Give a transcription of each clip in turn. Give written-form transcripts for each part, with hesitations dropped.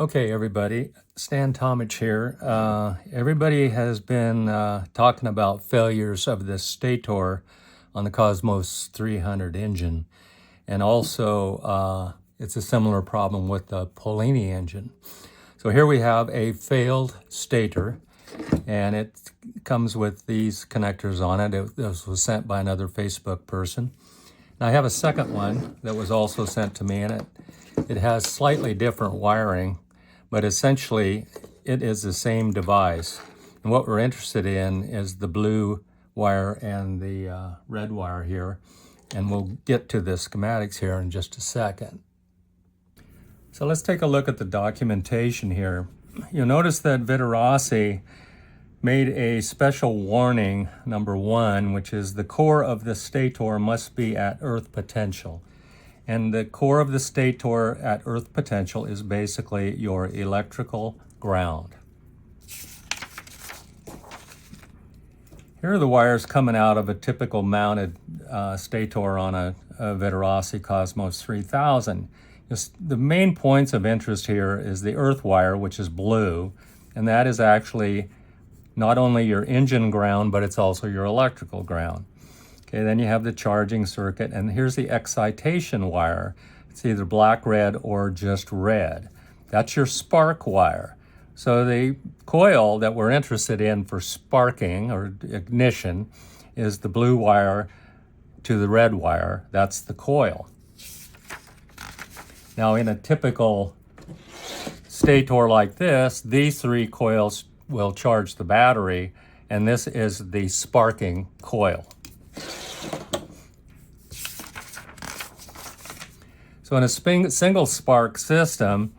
Okay, everybody, Stan Tomich here. Everybody has been talking about failures of the Stator on the Cosmos 300 engine, and also it's a similar problem with the Polini engine. So here we have a failed Stator, and it comes with these connectors on it. This was sent by another Facebook person. And I have a second one that was also sent to me, and it has slightly different wiring, but essentially it is the same device. And what we're interested in is the blue wire and the red wire here. And we'll get to the schematics here in just a second. So let's take a look at the documentation here. You'll notice that Vitorossi made a special warning, number 1, which is the core of the Stator must be at earth potential. And the core of the Stator at earth potential is basically your electrical ground. Here are the wires coming out of a typical mounted Stator on a Vitorossi Cosmos 3000. The main points of interest here is the earth wire, which is blue, and that is actually not only your engine ground, but it's also your electrical ground. Okay, then you have the charging circuit, and here's the excitation wire. It's either black, red, or just red. That's your spark wire. So the coil that we're interested in for sparking or ignition is the blue wire to the red wire. That's the coil. Now in a typical Stator like this, these 3 coils will charge the battery, and this is the sparking coil. So in a single spark system,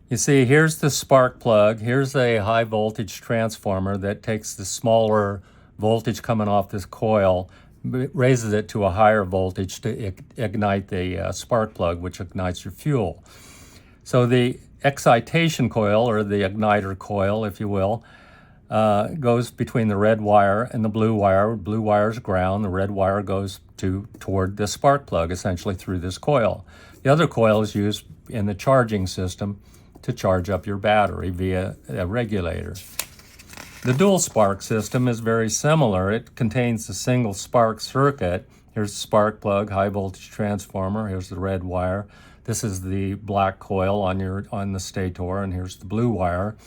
you see here's the spark plug, here's a high voltage transformer that takes the smaller voltage coming off this coil, raises it to a higher voltage to ignite the spark plug, which ignites your fuel. So the excitation coil, or the igniter coil, if you will, goes between the red wire and the blue wire. Blue wire's ground, the red wire goes toward the spark plug, essentially through this coil. The other coil is used in the charging system to charge up your battery via a regulator. The dual spark system is very similar. It contains a single spark circuit. Here's the spark plug, high voltage transformer. Here's the red wire. This is the black coil on the Stator, and here's the blue wire.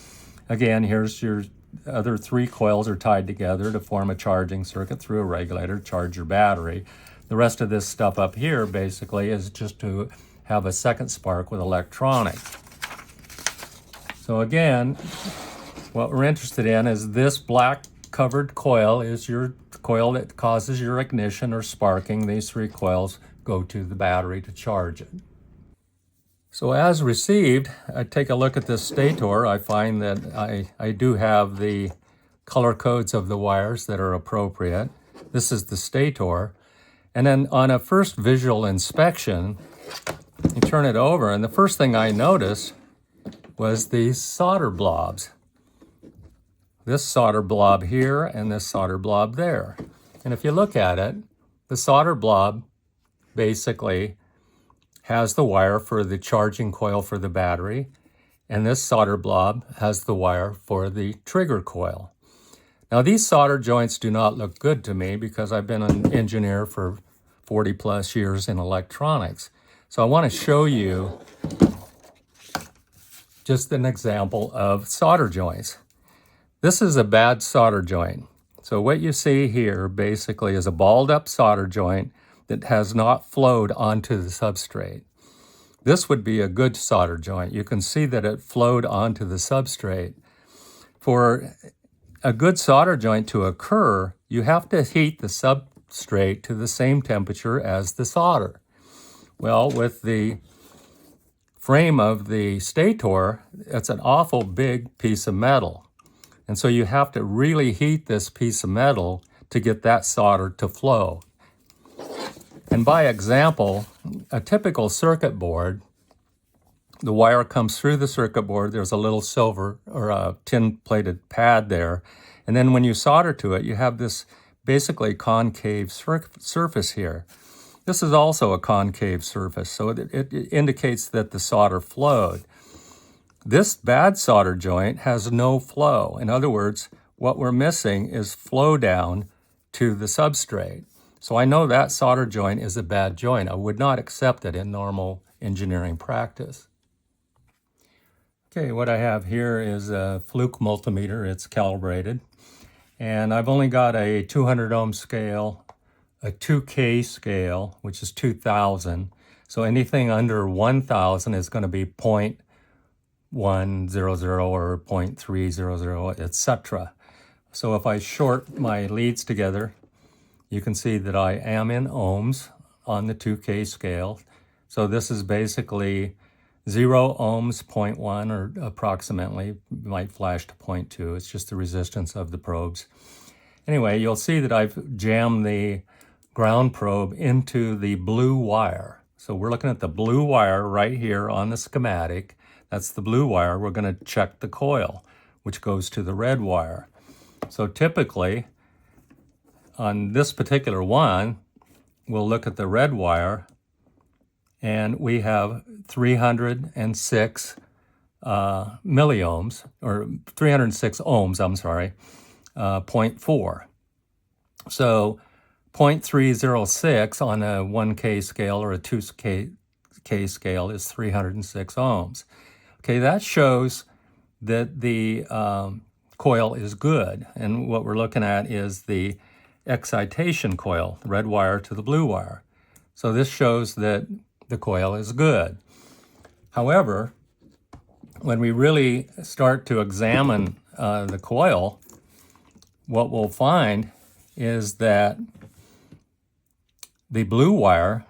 Again, here's your other 3 coils are tied together to form a charging circuit through a regulator to charge your battery. The rest of this stuff up here basically is just to have a second spark with electronics. So again, what we're interested in is this black covered coil is your coil that causes your ignition or sparking. These 3 coils go to the battery to charge it. So as received, I take a look at this Stator. I find that I do have the color codes of the wires that are appropriate. This is the Stator. And then on a first visual inspection, you turn it over, and the first thing I noticed was these solder blobs. This solder blob here and this solder blob there. And if you look at it, the solder blob basically has the wire for the charging coil for the battery, and this solder blob has the wire for the trigger coil. Now these solder joints do not look good to me because I've been an engineer for 40 plus years in electronics. So I want to show you just an example of solder joints. This is a bad solder joint. So what you see here basically is a balled up solder joint that has not flowed onto the substrate. This would be a good solder joint. You can see that it flowed onto the substrate. For a good solder joint to occur, you have to heat the substrate to the same temperature as the solder. Well, with the frame of the Stator, it's an awful big piece of metal. And so you have to really heat this piece of metal to get that solder to flow. And by example, a typical circuit board, the wire comes through the circuit board. There's a little silver or a tin-plated pad there. And then when you solder to it, you have this basically concave surface here. This is also a concave surface, so it indicates that the solder flowed. This bad solder joint has no flow. In other words, what we're missing is flow down to the substrate. So I know that solder joint is a bad joint. I would not accept it in normal engineering practice. Okay, what I have here is a fluke multimeter. It's calibrated. And I've only got a 200 ohm scale, a 2K scale, which is 2000. So anything under 1000 is going to be 0.100 or 0.300, etc. So if I short my leads together, you can see that I am in ohms on the 2K scale. So this is basically 0 ohms, 0.1, or approximately, might flash to 0.2. It's just the resistance of the probes. Anyway, you'll see that I've jammed the ground probe into the blue wire. So we're looking at the blue wire right here on the schematic. That's the blue wire. We're going to check the coil, which goes to the red wire. So typically, on this particular one, we'll look at the red wire, and we have 306 milliohms, or 306 ohms, I'm sorry, 0.4. So 0.306 on a 1K scale or a 2K scale is 306 ohms. Okay, that shows that the coil is good. And what we're looking at is the excitation coil, the red wire to the blue wire. So this shows that the coil is good. However, when we really start to examine the coil, what we'll find is that the blue wire,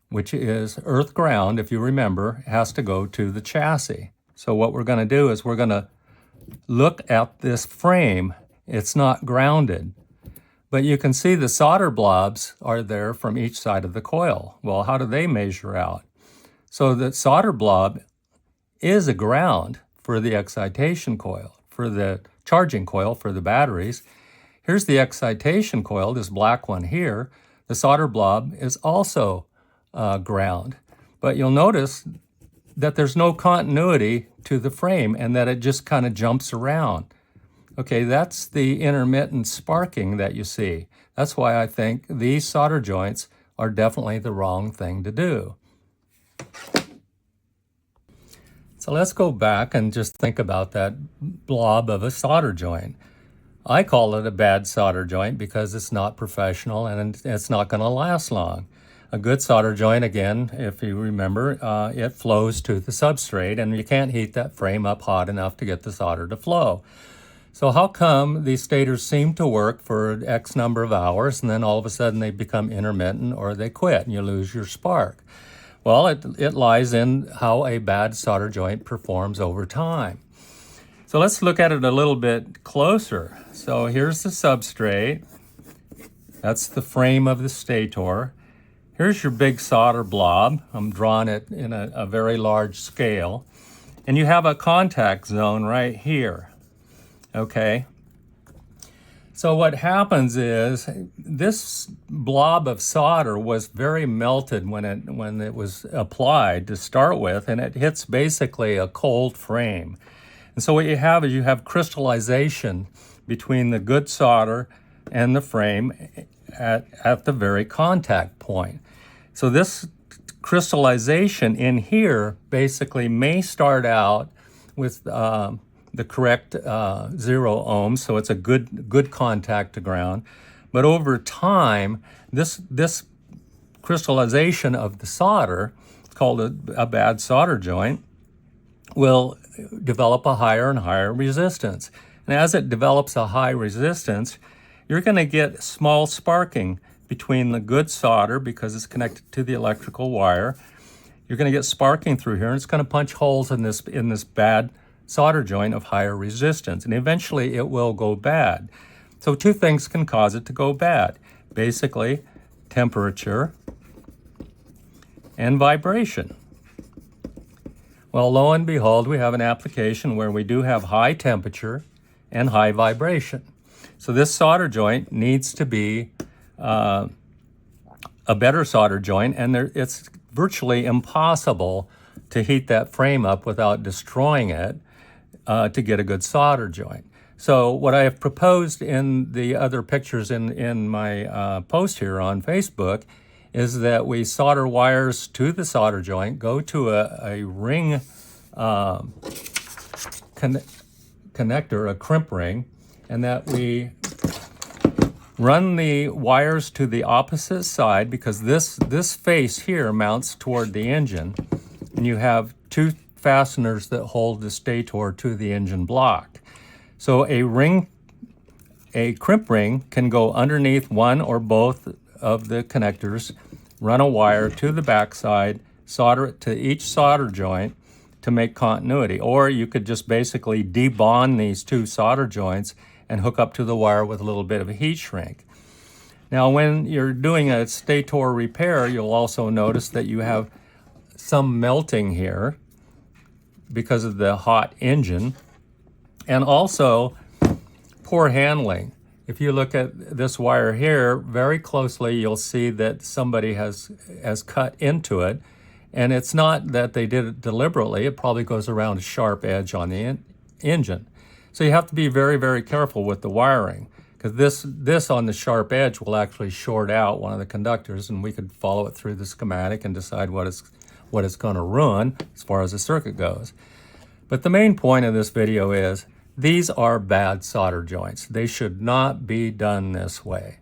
which is earth ground, if you remember, has to go to the chassis. So what we're going to do is we're going to look at this frame. It's not grounded, but you can see the solder blobs are there from each side of the coil. Well, how do they measure out? So the solder blob is a ground for the excitation coil, for the charging coil for the batteries. Here's the excitation coil, this black one here. The solder blob is also ground. But you'll notice that there's no continuity to the frame and that it just kind of jumps around. Okay, that's the intermittent sparking that you see. That's why I think these solder joints are definitely the wrong thing to do. So let's go back and just think about that blob of a solder joint. I call it a bad solder joint because it's not professional and it's not going to last long. A good solder joint, again, if you remember, it flows to the substrate, and you can't heat that frame up hot enough to get the solder to flow. So how come these stators seem to work for X number of hours, and then all of a sudden they become intermittent or they quit and you lose your spark? Well, it lies in how a bad solder joint performs over time. So let's look at it a little bit closer. So here's the substrate. That's the frame of the stator. Here's your big solder blob. I'm drawing it in a very large scale. And you have a contact zone right here. Okay? So what happens is this blob of solder was very melted when it was applied to start with, and it hits basically a cold frame. And so what you have is you have crystallization between the good solder and the frame at the very contact point. So this crystallization in here basically may start out with the correct 0 ohms, so it's a good contact to ground. But over time, this crystallization of the solder, it's called a bad solder joint, will develop a higher and higher resistance. And as it develops a high resistance, you're going to get small sparking between the good solder because it's connected to the electrical wire. You're going to get sparking through here, and it's going to punch holes in this bad solder joint of higher resistance, and eventually it will go bad. So two things can cause it to go bad. Basically, temperature and vibration. Well, lo and behold, we have an application where we do have high temperature and high vibration. So this solder joint needs to be a better solder joint, and it's virtually impossible to heat that frame up without destroying it to get a good solder joint. So what I have proposed in the other pictures in my post here on Facebook is that we solder wires to the solder joint, go to a ring connector, a crimp ring, and that we run the wires to the opposite side, because this face here mounts toward the engine, and you have two fasteners that hold the stator to the engine block. So a crimp ring can go underneath one or both of the connectors, run a wire to the backside, solder it to each solder joint to make continuity. Or you could just basically debond these two solder joints and hook up to the wire with a little bit of a heat shrink. Now, when you're doing a stator repair, you'll also notice that you have some melting here because of the hot engine, and also poor handling. If you look at this wire here very closely, you'll see that somebody has cut into it, and it's not that they did it deliberately. It probably goes around a sharp edge on the engine. So you have to be very, very careful with the wiring, because this on the sharp edge will actually short out one of the conductors, and we could follow it through the schematic and decide what it's going to ruin as far as the circuit goes. But the main point of this video is these are bad solder joints. They should not be done this way.